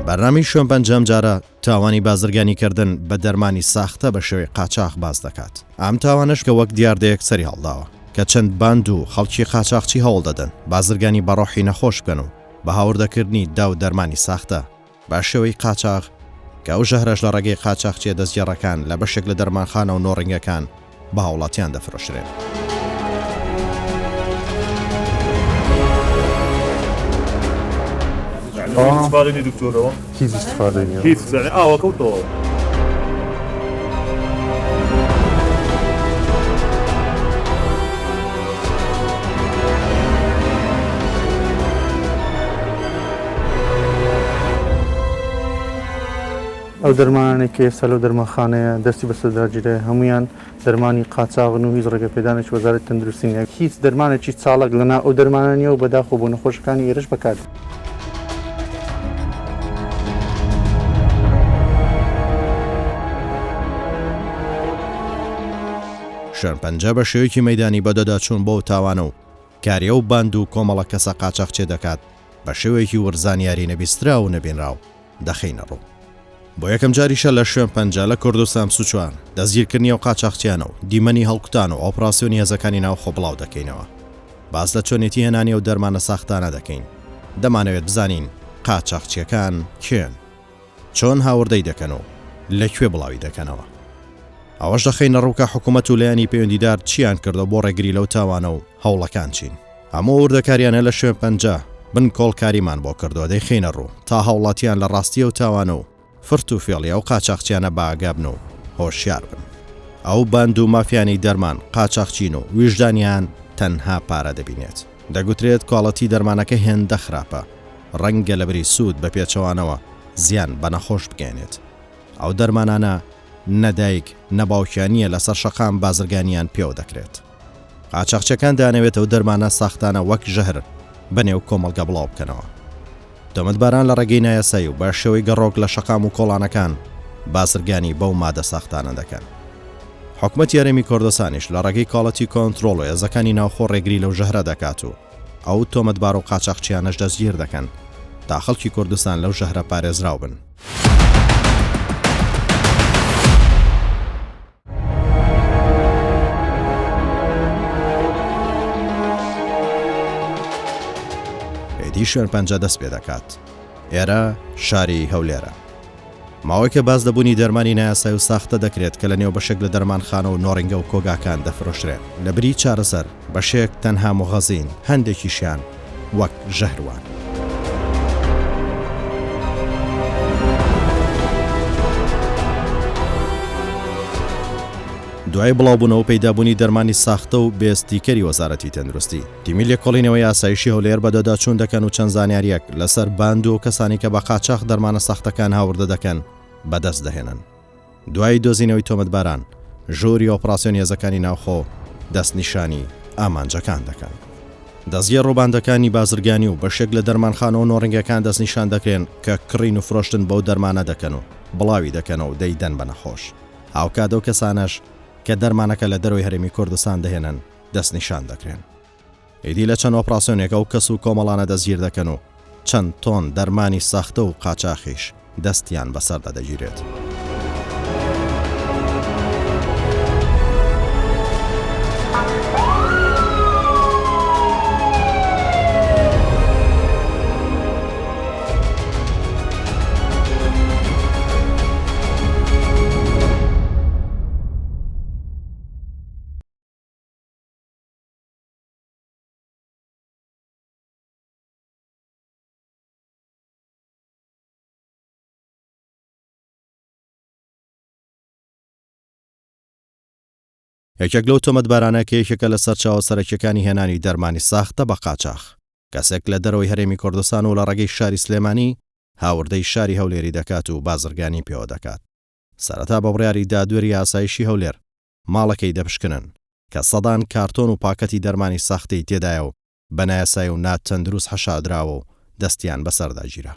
بەرنامی شوێن پەنجەم جارە تاوانی بازرگانیکردن بە دەرمانی ساختە بە شێوەی قاچاق باز دەکات. ئەم تاوانش کە وەک دیاردەیەک سەری هەڵداوە کە چەند باند و خەڵکی قاچاقچی هەوڵ دەدەن بازرگانی بەڕۆحی نەخۆش بکەن و بە هاوردەکردنی دا و دەرمانی ساختە بە شێوەی قاچاق کە ئەو ژەهرەش لە ڕێگەی قاچاقچیە دەستگێڕەکان لە بەشێک لە دەرمانخانە و نۆڕنگەکان بە هاوڵاتیان دەفرۆشرێن. استفاده دي دكتور كيف استفاده يعني؟ كيف يعني وكوتو ئەو دەرمانانێک کە ئێستا لەو دەرمانخانەیە دەستی بەسەرداگیرێ هەمویان دەرمانی قاچاغن و هیچ ڕێگە پێدانێکی وەزارەتی تەندروستی نیە. هیچ دەرمانێکی چاڵک لەنا ئەو دەرمانە نیە و بەداخۆ بۆ نەخۆشەکانی ئێرەش بەکار. شوێن پەنجە بە شێوەیەکی مەیدانی بەدەداچوون بۆ تاوانە و کاریە و باند و کۆمەڵە کەسە قاچاقچێ دەکات بە شێوەیەکی وەرزانیاری نەبیسترا و نەبینراو دەخینە ڕوو. بۆ یەکەم جاریشە لە شوێن پەنجە لە کوردستان سوچوان دەستگیرکردنی و قاچاقچیانە و دیمەنی هەڵکوتان و ئۆپراسیۆنی هێزەکانی ناوخۆ بڵاو دەکەینەوە. باز لە چۆنێتی هێنانی و دەرمانە ساختانە دەکەین. دەمانەوێت بزانین قاچاقچیەکان کێن، چۆن هاوردەی دەکەن و لەکوێ بڵاوی دەکەنەوە. ئەوەش دەخینە ڕووکە حکوومەت و لایەنی پەیوەندیدار چیان کردە بۆ ڕێگری لەو تاوانە و هەوڵەکان چین. هەموو وردەکاریانە لە شوێن پەنجە بن کۆڵکاریمان بۆ کردووە دەیخینە ڕوو تا هەوڵاتیان لە ڕاستیە و تاوانە و فرت و فێڵی ئەو قاچاقچیانە باگابن و هۆشیار بن. ئەو باند و مافیانی دەرمان قاچاقچین و ویژدانیان تەنها پارە دەبینێت. دەگوترێت کۆڵەتی دەرمانەکە هێندە خراپە، ڕەنگە لە بری سوود بە پێچەوانەوە زیان بە نەخۆش بگەێنێت. ئەو دەرمانانە نەدایک نەباوکیانیە لەسەر شەقام بازرگانیان پێوە دەکرێت. قاچاقچەکان دەیانەوێت ئەو دەرمانە ساختانە وەک ژەهر بەنێو کۆمەڵگە بڵاو بکەنەوە. تۆمەتباران لە ڕێگەی نایاسایی و بە شێوەی گەڕۆک لە شەقام و کۆڵانەکان بازرگانی بەو مادە ساختانە دەکەن. حکومەت یاریمی کوردستانیش لە ڕێگەی کاڵەتی کۆنتڕۆڵ و هێزەکانی ناوخۆ ڕێگری لەو ژەهرە دەکات و ئەو تۆمەتبار و قاچاقچیانەش دەستگیر دەکەن تا خەڵکی کوردستان لەو ژەهرە پارێزراو بن. شوێن پەنجە دەست پێ دەکات. ئێرە شاری هەولێرە. ماوەی کە باز دەبوونی دەرمانی نایاسایی و ساختە دەکرێت کە لە نێو بەشێک لە دەرمانخانە و نۆڕنگە و کۆگاکان دەفرۆشرێن. لە بری چارەسەر بەشێک تەنها مغەزین هەندێکیشیان وەک ژەهروان. دوای بڵاوبوونەوە پەیدابوونی دەرمانی ساختە و بێستیکەری وەزارەتی تەندروستی تیمی لێکۆڵینەوەی یاسایشی هەولێر بەدەداچوون دەکەن و چەند زانیاریەک لەسەر باند و کەسانی کە بە قاچاق دەرمانە ساختەکان هاوردە دەکەن بەدەست دەهێنن. دوای دۆزینەوەی تۆمەتباران ژووری ئۆپراسیۆنی هێزەکانی ناوخۆ دەستنیشانی ئامانجەکان دەکەن. دەستگیر ڕووباندەکانی بازرگانی و بەشێک لە دەرمانخانە و نۆڕنگەکان دەستنیشان دەکرێن کە کڕین و فرۆشتن بەو دەرمانە دەکەن و بڵاوی دەکەنەوە و دەیدەن بە نەخۆش. هاوکات ئەو کەسانەش کە دەرمانەکە لە دەروی هەرێمی کوردستان دەهێنن دەستنیشان دەکرێن. ئیدی لە چەند ئۆپراسیۆنێکە و کەس و کۆمەڵانە دەستگیر دەکەن و چەند تۆن دەرمانی ساختە و قاچاقیش دەستیان بەسەردا دەگیرێت. یەکێک لەو تۆمەتبارانە کە یەکێکە لە سەرچاوە سەرەکیەکانی هێنانی دەرمانی ساختە بە قاچاق کەسێک لە دەرەوەی هەرێمی کوردستان و لە ڕێگەی شاری سلێمانی هاوردەی شاری هەولێری دەکات و بازرگانی پێوە دەکات. سەرەتا بە بڕیاری دادوەری ئاسایشی هەولێر ماڵەکەی دەپشکنن کە سەدان کارتۆن و پاکەتی دەرمانی ساختی تێدایە و بە نایاسایی و ناتەندروست هەشادراوە و دەستیان بەسەرداگیرە.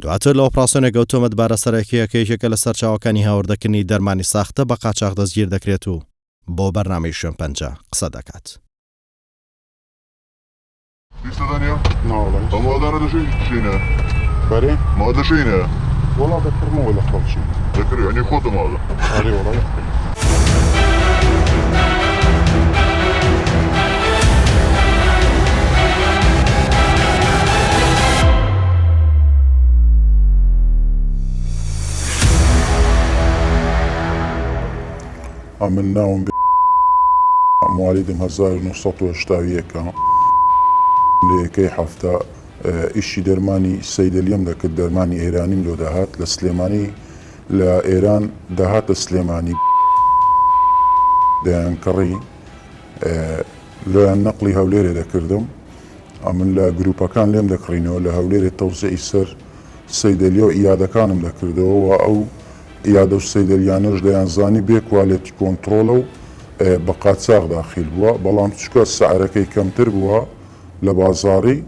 دواتر لە ئۆپراسیۆنێک ئەو تۆمەتبارە سەرەکیەکەیەکە لە سەرچاوەکانی هاوردەکردنی دەرمانی ساختە بە قاچاغ دەستگیر دەکرێت و بۆ بەرنامەی شوێن پەنجە قسە دەکات. Zadania? No, a młodana do Szejna. Bari? Młoda Szejna. والله ذكرمو ولا خلص شيء. ذكري يعني خطة ماذا؟ علي والله. عملناهم مواليدهم 1980 لكي حفتا إشي درماني السيد اليوم ذاك الدرماني إيراني لو دهات لسليماني لإيران دهات السليماني دهان كري لو نقلي هوليري ذكردم عمل لا جروبا كان ليم ذكرينه لهوليري توزيع السر السيد اليوم إيادة كانم ذكرده أو إيادة السيد اليانرج ديان زاني بي كواليتي كنترولو بقات ساغ داخل بوا بلان تشكو السعر كي كم تربوا لبازاري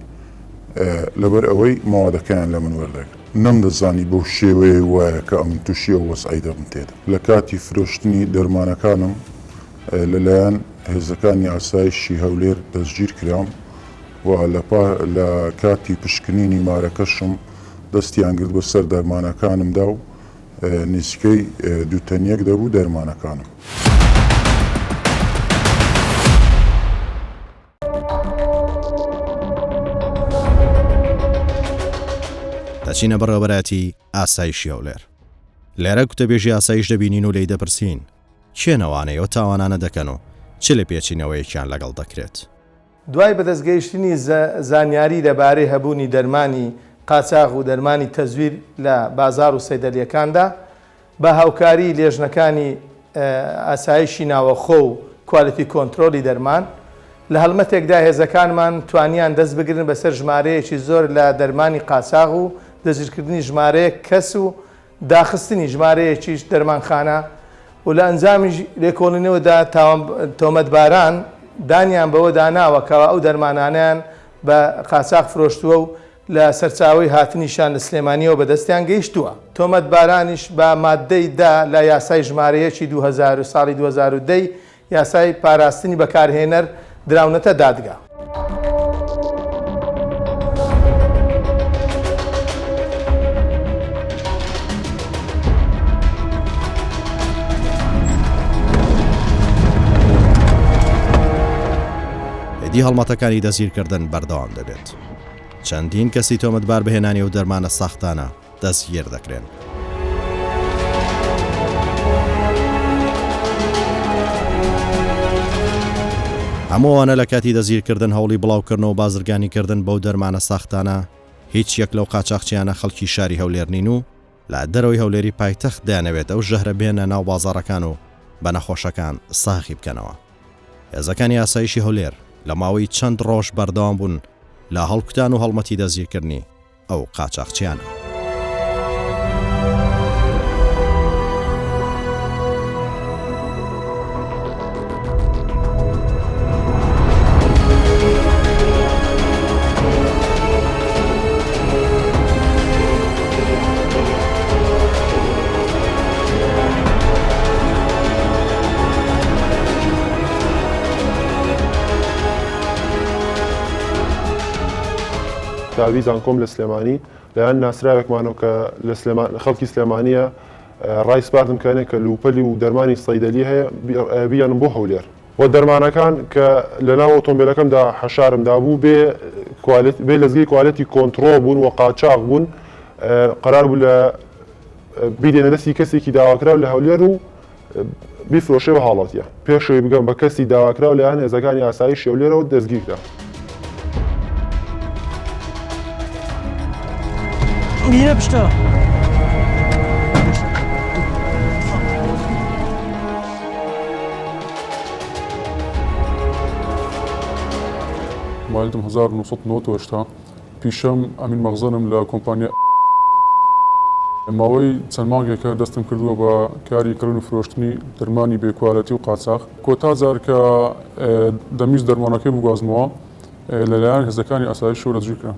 لبر اوي مواد كان لمن وردك نم دزاني بو شيوي وكأمن تشيو وسعيدة بنتيدا لكاتي فروشتني درمانا كانم للان هزكاني عسايشي هولير تسجير كرام لكاتي بشكنيني ماركشم دستيان قلت بسر درمانا كانم داو نسكي دوتانيك دابو درمانا كانم دەچینە بەڕێوەبەراتی ئاسایشی هەولێر. لێرە کوتەبێژی ئاسایش دەبینین و لێی دەپرسین چێنەوانەی ئەو تاوانانە دەکەن و چ لە پێچینەوەیەکیان لەگەڵ دەکرێت. دوای بەدەستگەیشتنی زانیاری دەبارەی هەبوونی دەرمانی قاچاغ و دەرمانی تەزویر لە بازار و سەیدەلیەکاندا بە هاوکاری لێژنەکانی ئاسایشی ناوەخۆ و کوالیتی کۆنتترۆلی دەرمان لە هەڵمەتێکدا هێزەکانمان توانیان دەست بگرن بەسەر ژمارەیەکی زۆر لە دەرمانی قاچاغ و دەستگیرکردنی ژمارەیە کەس و داخستنی ژمارەیەکیش دەرمانخانە و لە ئەنجامی لێکۆڵینەوەدا تۆمەتباران دانیان بەوە داناوە کەوا ئەو دەرمانانیان بە قاچاغ فرۆشتووە و لە سەرچاوی هاتنیشان لە سلێمانیەوە بەدەستیان گەیشتووە. تۆمەتبارانیش بە مادەی دا لە یاسای ژمارەیەکی 2000 ساڵی 2010 یاسای پاراستنی بەکارهێنەر دراونەتە دادگا. هێدی هەڵمەتەکانی دەستگیرکردن بەردەوام دەبێت. چەندین کەسی تۆمەتبار بهێنانی و دەرمانە ساختانە دەستگیر دەکرێن. هەمووانە لە کاتی دەزیرکردن هەوڵی بڵاوکردن و بازرگانیکردن بەو دەرمانە ساختانە هیچ یەک لەو قاچاقچیانە خەڵکی شاری هەولێر نین و لە دەرەوەی هەولێری پایتەخت دەیانەوێت ئەو ژەهرە بێنە ناو بازاڕەکان و بە نەخۆشەکان ساغی بکەنەوە. هێزەکانی ئاسایشی هەولێر لە ماوەی چەند ڕۆژ بەردەوام بوون لە هەڵکوتان و هەڵمەتی دەزیرکردنی ئەو قاچاقچیانە. تعویزان کۆم لە سلێمانی لەیان ناسراوێکمانەوە کە لە خەڵکی سلێمانیە ڕای سپاردم کەنێ کە لوپەلی و دەرمانی سەیدەلی هەیە بیانم بۆ هەولێر بۆ دەرمانەکان کە لە ناو ئۆتۆمبیلەکەمدا حەشارمدا بوو بێ لەزگی کوالەتی کۆنتترۆل بوون و قاچاق بوون قەرار بوو لە بیدێنە دەستی کەسێکی داواکراو لە هەولێر و بیفرۆشێ بە حاڵەتیە پێشەوەی بگەم بە کەسی داواکراو لەیان هێزەکانی ئاسایشی هەولێرەوە دەستگیرکرا. Niye pişti? مالتم 1998 پیشەم ئەمین مەغزەنم لە کۆمپانیا ماوەی چەند مانگێکە دەستم کردووە بە کاریکردن و فرۆشتنی دەرمانی بێکوالەتی و قاچاق کۆتا جار کە دەمیست دەرمانەکەی بگوازمەوە لەلایەن هێزەکانی ئاسایش و رەجوی کرا.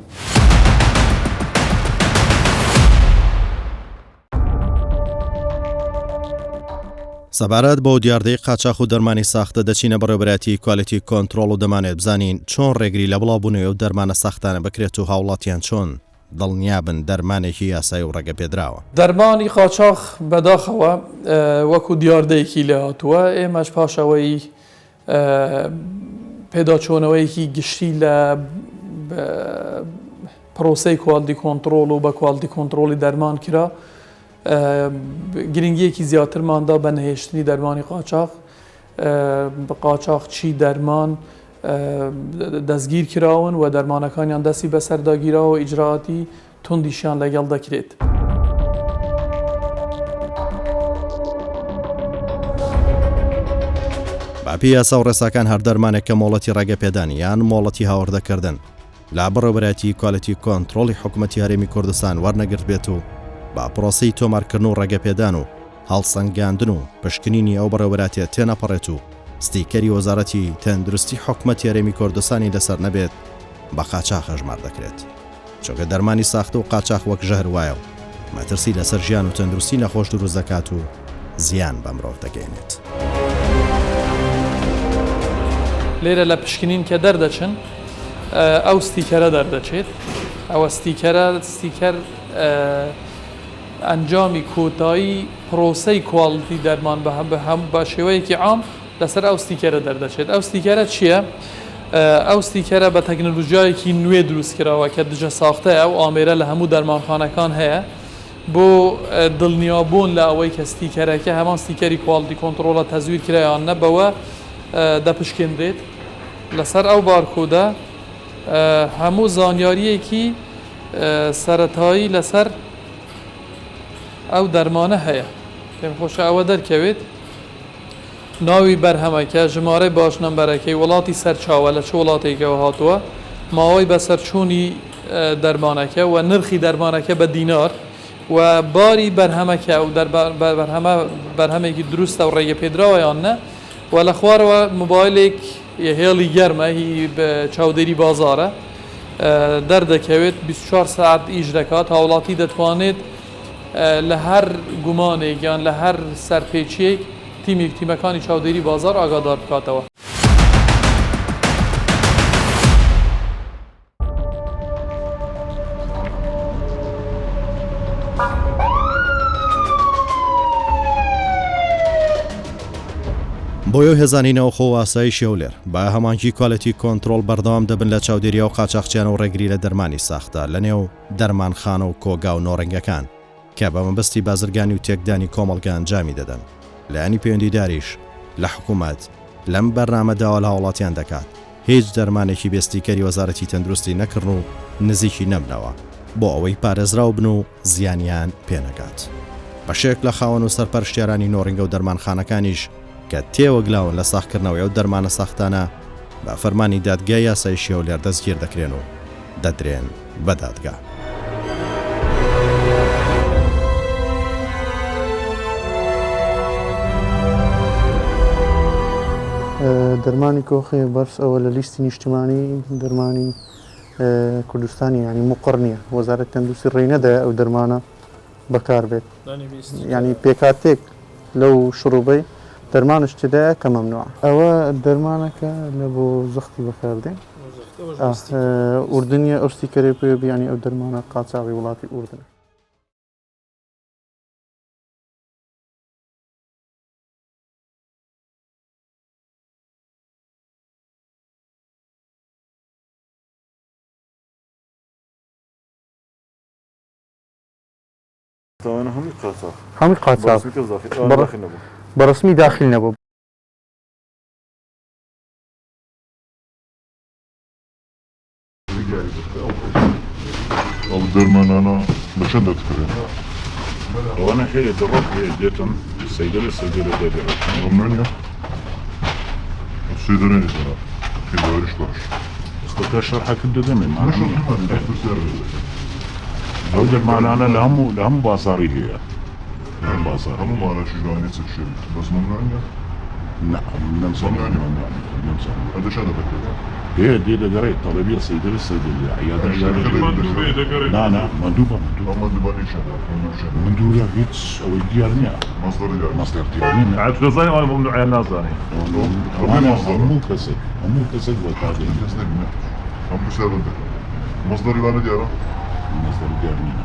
سەبارەت بۆ دیاردەی قاچاق و دەرمانی ساختە دەچینە بەڕێوەبەتی کوالەتی کۆنتترۆل و دەمانێت بزانین چۆن ڕێگری لە بڵاوبوونەوە و دەرمانە ساختانە بکرێت و هاوڵاتیان چۆن دڵنیابن دەرمانێکی یاسایی و ڕێگە پێدراوە. دەرمانی قاچاق بەداخەوە وەکو دیاردەیەکی لە هاتووە ئێمەش پاشەوەی پێداچۆنەوەیەکی گشتی لە پرۆسەی کوالتی کۆنتترۆل و بە کوالتی کۆنتترۆلی دەرمان کرا گرنگیەکی زیاترماندا بە نەهێشتنی دەرمانی قاچاق بە قاچاق چی دەرمان دەستگیر کراون و دەرمانەکانیان دەستی بەسەرداگیرەوە و ئیجراعاتی توندیشیان لەگەڵ دەکرێت. باپی یاسا و ڕێساکان هەر دەرمانێک کە مۆڵەتی ڕێگە پێدانی یان مۆڵەتی هاوردەکردن لا بەڕێوەبەتی کوالەتی کۆنتترۆلی حکوومەتی هەرێمی کوردستان وەرنەگرت بێت و با پرۆسی تۆمارکردن و ڕێگەپێدان و هەڵسەنگاندن و پشکنینی ئەو بەڕێوەبەتێ تێنەپەڕێت و ستیکەری وەزارەتی تەندروستی حکوومەتی هەرێمی کوردستانی لەسەر نەبێت بە قاچاق هەژمار دەکرێت. چونکە دەرمانی ساختە و قاچاق وەک ژەهر وایە و مەترسی لەسەر ژیان و تەندروستی نەخۆش دروست دەکات و زیان بە مرۆڤ دەگەێنێت. لێرە لە پشکنین کە دەردەچن ئەو ستیکەرە دەردەچێت ئەوە ستیکەر ئەنجامی کۆتایی پرۆسەی کوالتی دەرمان بە شێوەیەکی عام لەسەر ئەو ستیکەرە دەردەچێت. ئەو ستیکەرە چییە؟ ئەو ستیکەرە بە تەکنۆلۆژیایەکی نوێ دروست کراوە کە دژە ساختەیە ئەو ئامێرە لە هەموو دەرمانخانەکان هەیە بۆ دڵنیابوون لە ئەوەی کە ستیکەرەکە هەمان ستیکەری کوالتی کۆنتترۆلە تەزویر کرایان نەبەوە دەپشکێنرێت لەسەر ئەو بارکۆدە هەموو زانیاریەکی سەرەتایی لەسەر ئەو دەرمانە هەیە. پێم خۆشە ئەوە دەرکەوێت ناوی بەرهەمەکە ژمارە باش نمبەرەکەی وڵاتی سەرچاوە لە چ وڵاتێکەوە هاتووە ماوەی بەسەرچوونی دەرمانەکە و نرخی دەرمانەکە بە دینار و باری بەرهەمەکە و بەرهەمێکی دروستە و ڕێگە پێدراوە یان نە و لە خوارەوە مۆبایلێک هێڵی گەرمە هی چاودێری بازارە دەردەکەوێت 24 ساعت ئیش دەکات هاوڵاتی دەتوانێت لە هەر گومانێک یان لە هەر سەرپێچیەک تیمەکانی چاودێری بازار ئاگادار بکاتەوە. بۆیە هێزانینەوە خۆ ئاسایشی هەولێر با هەمانکی کوالەتی کۆنتترۆل بەردەوام دەبن لە چاودێریە و قاچاقچیان و ڕێگری لە دەرمانی ساختە لە نێو دەرمانخانە و کۆگا و نۆڕەنگەکان کە بە مەبەستی بازرگانی و تێکدانی کۆمەڵگە ئەنجامی دەدەن. لایەنی پەیوەندیداریش لە حکوومەت لەم بەرنامەداوە لە هاوڵاتیان دەکات هیچ دەرمانێکی بێستیکەری وەزارەتی تەندروستی نەکردن و نزیکی نەبنەوە بۆ ئەوەی پارێزراو بن و زیانیان پێنەگات. بەشێک لە خاوەن و سەرپەرشتیارانی نۆڕنگە و دەرمانخانەکانیش کە تێوەگلاون لە ساختکردنەوەی ئەو دەرمانە ساختانە بە فەرمانی دادگای یاسایشی هەولێر دەستگیر دەکرێن و دەدرێن بە دادگا. دەرمانی کۆخی بەرز ئەوە لە لیستی نیشتمانی دەرمانی کوردستانی ینی مقڕ نییە وەزارەت تەندروستی ڕێی نەدایە ئەو دەرمانە بەکار بێت ینی پێکاتێک لەو شڕوبەی دەرمانش تێدایە کە مەمنوعە. ئەوە دەرمانەکە لە بۆ زەختی بەکاردێن ئوردنیە ئەو ستیکەرێ پێ بیانی ئەو دەرمانە قاچاقی وڵاتی ئوردنە. هەمی قاچاق بەڕسمی داخل نەبوو. ئەو دەرمانانە بەچەند دەتکرێن؟ ئەوانە هەیە دەڕۆ دێتن سەیدەرە دەدەڕێت ئەمانە سێدەرێنی دەنا پێداریش باش بس شرحها كده دمن هودك معنا أنا لهم باصاري هي لهم باصاري هم على شجرانية الشيء بس ممنوعية نعم نمسون هذا شو هذا بكرة هي دي قريت طلبية صيدلة الصيدلية عيادة لا مندوبة مندوبة هيتس أو ديارنيا مصدر ديارنيا عاد شو زين ولا ممنوع الناس ثاني أنا مو كسد وتابين هم بسبب مصدر يبان دياره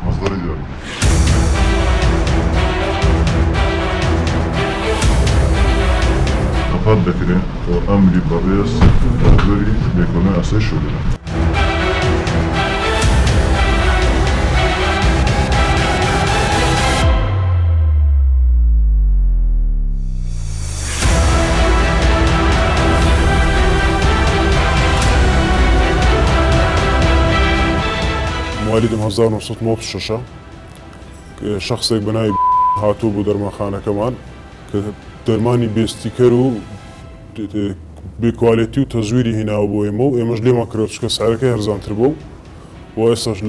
مصدر ديارنيا نفاد بكرة وأمري بريس وأمري بيكونوا أساس شغلنا مواليد 1906 شخص بناي هاتو بو درمانخانه كمان درماني بيستيكر و بكواليتي وتزويري هنا ابو ايمو ايمج لي ما كروتش كسعرك هرزان تربو واساج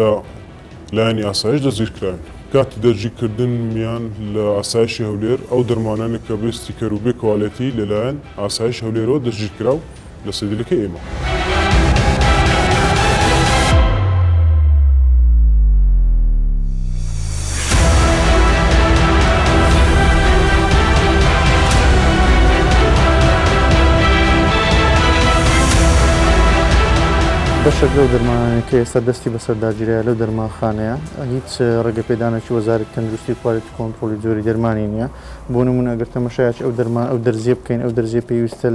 لا اني اساج دزير كراين كات دجي كردن ميان لاساج هولير او درمانان كبيستيكر وبكواليتي للان اساج هوليرو دجي كراو لسيدلك ايمو بەشێک لەو دەرمانانەی کە ئێستا دەستی بەسەرداگیرەیە لەو دەرمانخانەیە هیچ ڕێگەپێدانێکی وەزارەتی تەندروستی کوالێتی کۆنتڕۆلی جۆری دەرمانی نییە بۆ نمونە ئەگەر تەماشایەکی ئەو دەرمان ئەو دەرزیە بکەین ئەو دەرزیە پێویستە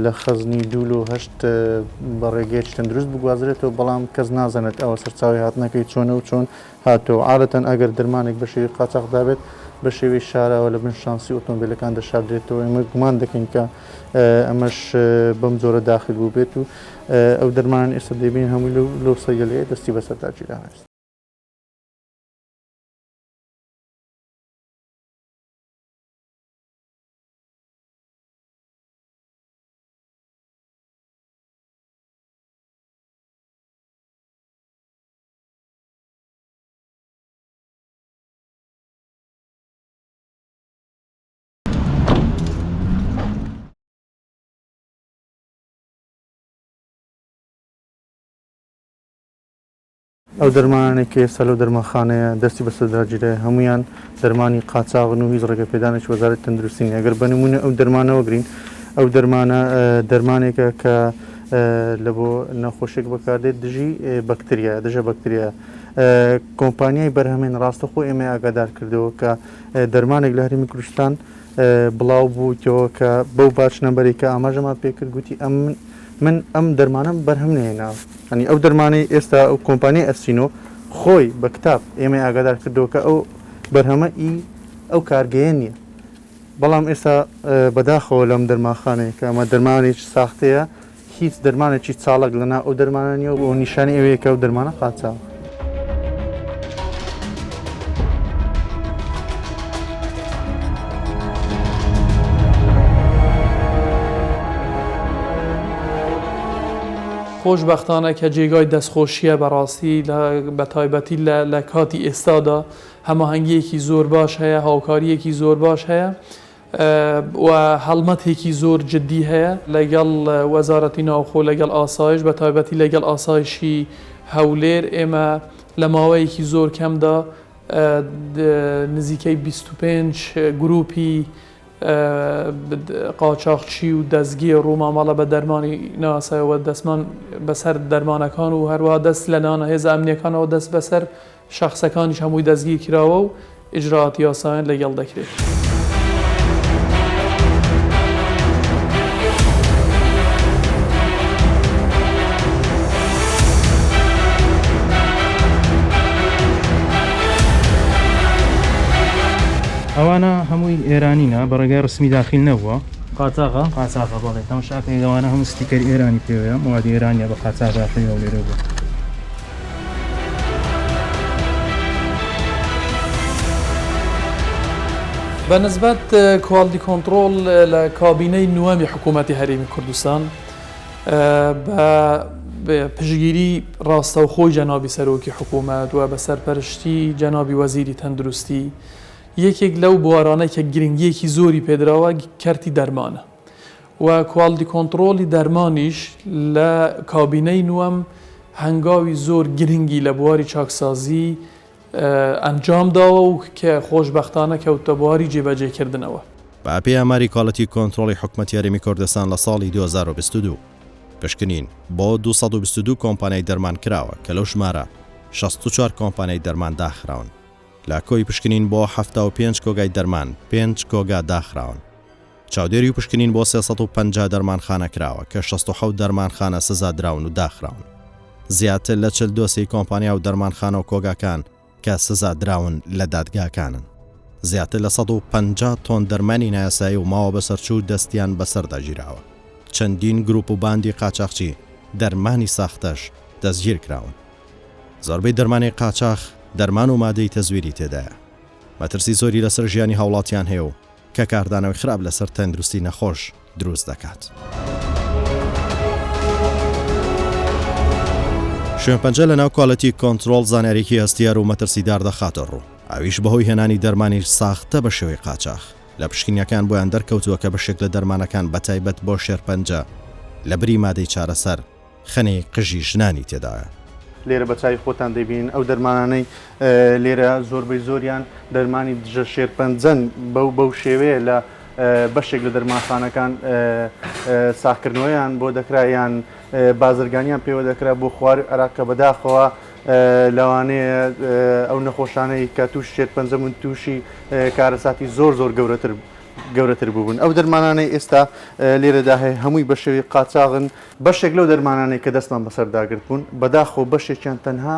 لە خەزنی 2.8 بە ڕێگەیەکی تەندروست بگوازرێتەوە بەڵام کەس نازانێت ئەوە سەرچاوی هاتنەکەی چۆنە و چۆن هاتەوە عادەتەن ئەگەر دەرمانێک بە شێوەی قاچاق دابێت بە شێوەی شارەوە لە بن شانسی ئۆتۆمبیلەکان دەشاردرێتەوە ئێمە گومان دەکەین کە ئەمەش بەم جۆرە داخل بوو بێت و ئەو دەرمانان ئێستا دەبین هەمووی لەو سەیگەلەیە دەستی بەسەرداگیران هەست. ئەو دەرمانانێک کە ئێستا لەو دەرمانخانەیە دەستی بەسەرداگیرەیە هەمویان دەرمانی قاچاغن و هیچ ڕێگەپێدانێکی وەزارەتی تەندروستی نییە. ئەگەر بە نمونە ئەو دەرمانە وەگرین ئەو دەرمانە دەرمانێکە کە لە بۆ نەخۆشێک بەکاردێت دژی بەکتریا دژە بەکتریا کۆمپانیای بەرهەمێن ڕاستەخۆ ئێمە ئاگادار کردەوە کە دەرمانێک لە هەرێمی کوردستان بڵاو بوویەوە کە بەو باش نەبەری کە ئاماژەمان پێکرد گوتی من ئەم دەرمانم بەرهەم نێناوە ئەنی ئەو دەرمانەی ئێستا ئەو کۆمپانیای ئەسینۆ خۆی بە کتاب ئێمە ئاگادار کردەوە کە ئەو بەرهەمە ئەو کارگەیە نییە بەڵام ئێستا بەداخەوە لەم دەرمانخانەیە کە ئەمە دەرمانێکی ساختەیە هیچ دەرمانێکی چاڵک لەنا ئەو دەرمانە نیە و نیشانی ئەوەیە کە ئەو دەرمانە قاچاوە. خۆشبەختانە کە جێگای دەستخۆشیە بەڕاستی بە تایبەتی لە کاتی ئێستادا هەماهەنگیەکی زۆر باش هەیە هاوکاریەکی زۆر باش هەیە و هەڵمەتێکی زۆر جددی هەیە لەگەڵ وەزارەتی ناوخۆ لەگەڵ ئاسایش بە تایبەتی لەگەڵ ئاسایشی هەولێر ئێمە لە ماوەیەکی زۆر کەمدا نزیکەی 25 گروپی قاچاقچی و دەستگیر ڕوومامەڵە بە دەرمانی ناسایەوە دەستمان بەسەر دەرمانەکان و هەروە دەست لە نانە هێز ئەمنیەکانەوە دەست بەسەر شەخصەکانیش هەمووی دەستگیر کراوە و ئیجراعاتی یاساییان لەگەڵ دەکرێت. ئەوانە هەمووی ئێرانینە بە ڕێگای ڕسمی داخل نەبووە قاچاغا بەڵێ تەماشاکەی ئەوانە هەموو ستیکەری ئێرانی پێوەیە موادی ئێرانیە بە قاچاغ داخلیەوە لێرە بوو. بەنسبەت کواڵیتی کۆنتڕۆڵ لە کابینەی نوەمی حکوومەتی هەرێمی کوردستان بە پشگیری ڕاستەوخۆی جەنابی سەرۆکی حکوومەت و بە سەرپەرشتی جەنابی وەزیری تەندروستی یەکێک لەو بوارانەی کە گرنگیەکی زۆری پێدراوە کەرتی دەرمانە و کواڵیتی کۆنتڕۆلی دەرمانیش لە کابینەی نوەم هەنگاوی زۆر گرنگی لە بواری چاکسازی ئەنجامداوە و کە خۆشبەختانە کەوتە بواری جێبەجێکردنەوە. بەپی ئاماری کاڵەتی کۆنتڕۆلی حکوومەتی هەرێمی کوردستان لە ساڵی 2022 پشکنین بۆ 222 کۆمپانیای دەرمان کراوە کە لەو ژمارە 64 کۆمپانیای دەرمان داخراون. لە کۆی پشکنین بۆ 75 کۆگای دەرمان 5 کۆگا داخراون. چاودێری و پشکنین بۆ 350 دەرمانخانە کراوە کە 67 دەرمانخانە سزادراون و داخراون. زیاتر لە 40 دۆسی کۆمپانیا و دەرمانخانە و کۆگاکان کە سزادراون لە دادگاکانن. زیاتر لە 150 تۆن دەرمانی نایاسایی و ماوە بەسەرچوو دەستیان بەسەرداگیراوە. چەندین گروپ و باندی قاچاقچی دەرمانی ساختەش دەستگیر کراون. زۆربەی دەرمانی قاچاق دەرمان و مادەی تەزویری تێدایە. مەترسی زۆری لەسەر ژیانی هاوڵاتیان هەیە و کە کاردانەوەی خراپ لەسەر تەندروستی نەخۆش دروست دەکات. شوێنپەنجە لە ناو کواڵەتی کۆنتڕۆڵ زانیاریکی هەستیار و مەترسیدار دەخاتە ڕوو. ئەویش بەهۆی هێنانی دەرمانی ساختە بە شێوەی قاچاق لە پشکنیەکان بۆیان دەرکەوتووە کە بەشێک لە دەرمانەکان بەتایبەت بۆ شێرپەنجە لە بری مادەی چارەسەر خەنێ قژی ژنانی تێدایە. لێرە بە چای خۆتان دەبین ئەو دەرمانانەی لێرە زۆربەی زۆریان دەرمانی دژە شێرپەنجەن بەو شێوەیە لە بەشێک لە دەرمانخانەکان ساختکردنەوەیان بۆ دەکرایان بازرگانیان پێوە دەکرا بۆ خوار عراقە بەداخەوە لەوانەیە ئەو نەخۆشانەی کە تووش شێرپەنجەمون تووشی کارەساتی زۆر گەورەتر بوون. ئەو دەرمانانەی ئێستا لێرەدا هەیە هەمووی بە شێوەی قاچاغن بەشێک لەو دەرمانانەی کە دەستمان بەسەرداگرت بوون بەداخۆ بەشێکیان تەنها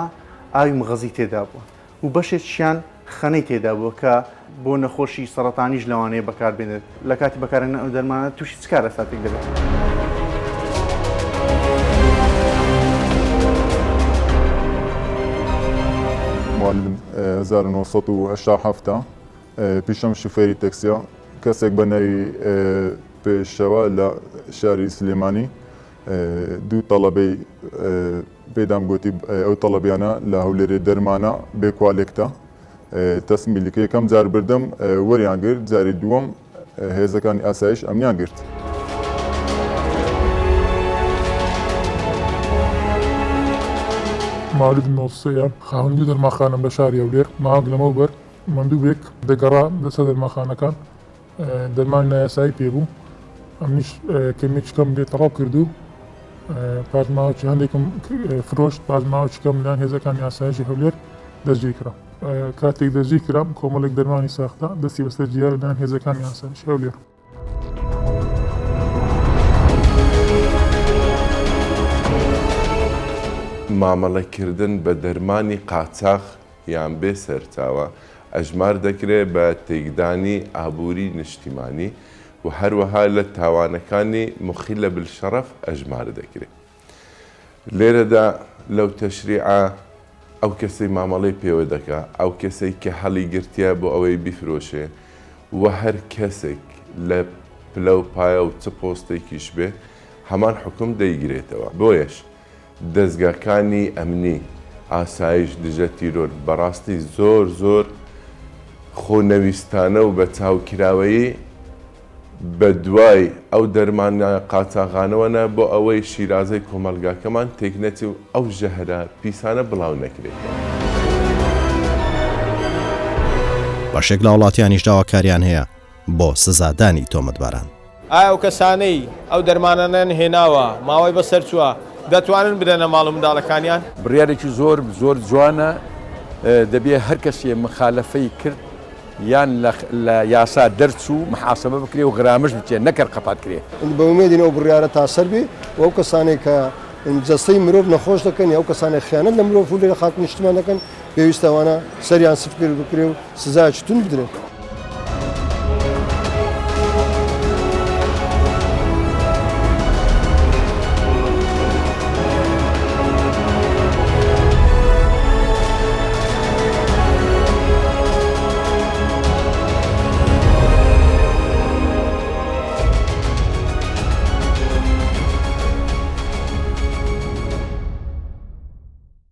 ئاوی مغەزی تێدا بووە و بەشێکیان خەنەی تێدا بووە کە بۆ نەخۆشی سەرەتانیش لەوانەیە بەکاربێنێت لە کاتی بەکارهێنان ئەو دەرمانە تووشی چ کارەساتێک دەبێت. معلم 1987 پیشم شوفێری تەکسیا کەسێک بە ناوی پێشەوە لە شاری سلێمانی دوو تەڵەبەی پێدام گوتی ئەو تەڵەبیانە لە هەولێری دەرمانە بێکوالێکتە تەسمیلەکە یەکەم جار بردم وەریان گرت جاری دووەم هێزەکانی ئاسایش ئەمیان گرت. ماولود نۆسەیە خاوەنی دەرماخانەم لە شاری هەولێر مانگ لەمە بەر مندووێک دەگەڕا دەسە دەرماخانەکان دەرمان نایاسایی پێبوو ئەمیش کەمێکم لێ تەڕاو کردو پازماوەکی هەندێکم فرۆشت پازماوەچکەم لەیان هێزەکانی ئاسایشی هەولێر دەستگیر کرا کاتێک دەستگیر کرام کۆمەڵێک دەرمانی ساختە دەستی بەسەر جیار لەیان هێزەکانی ئاسایشی هەولێر. مامەڵەکردن بە دەرمانی قاچاق یان بێ سەرچاوە ئەژمار دەکرێت بە تێکدانی ئابووری نیشتیمانی و هەروەها لە تاوانەکانی مخیلە بالشەرەف ئەژمار دەکرێت. لێرەدا لەو تەشریعە ئەو کەسەی مامەڵەی پێوە دەکا ئەو کەسەی کە هەڵی گرتیە بۆ ئەوەی بیفرۆشێ و هەر کەسێک لە پلە و پایە و چ پۆستێکیش بێ هەمان حکم دەیگرێتەوە. بۆیەش دەستگاکانی ئەمنی ئاسایش دژە تیرۆر بەڕاستی زۆر خۆنەویستانە و بە چاوکراوەیی بە دوای ئەو دەرمانە قاچاغانەوەنە بۆ ئەوەی شیرازەی کۆمەلگاکەمان تێکنەتی و ئەو ژەهرە پیسانە بڵاو نەکرێت. بەشێک لە وڵاتیانیش داواکاریان هەیە بۆ سزادانی تۆمەتباران. ئایا ئەو کەسانەی ئەو دەرمانەنەن هێناوە ماوەی بەسەر چووە دەتوانن بدەنە ماڵ و منداڵەکانیان؟ بڕیارێکی زۆر جوانە دەبێت هەر کەسێ مخالەفەی کرد یان لە یاسا دەرچوو محاسبە بکرێ و غرامش بچێت نەکرد قەپات کرێ. بە ومێدین ئەو بڕیارە تاسەر بێ و ئەو کەسانێک کە جەستەی مرۆڤ نەخۆش دەکەن یا ئەو کەسانێک خیانەت لە مرۆڤ و لێرە خاک نیشتمان دەکەن پێویستەوانە سەریان سفکر بکرێ و سزایەکی تون بدرێت.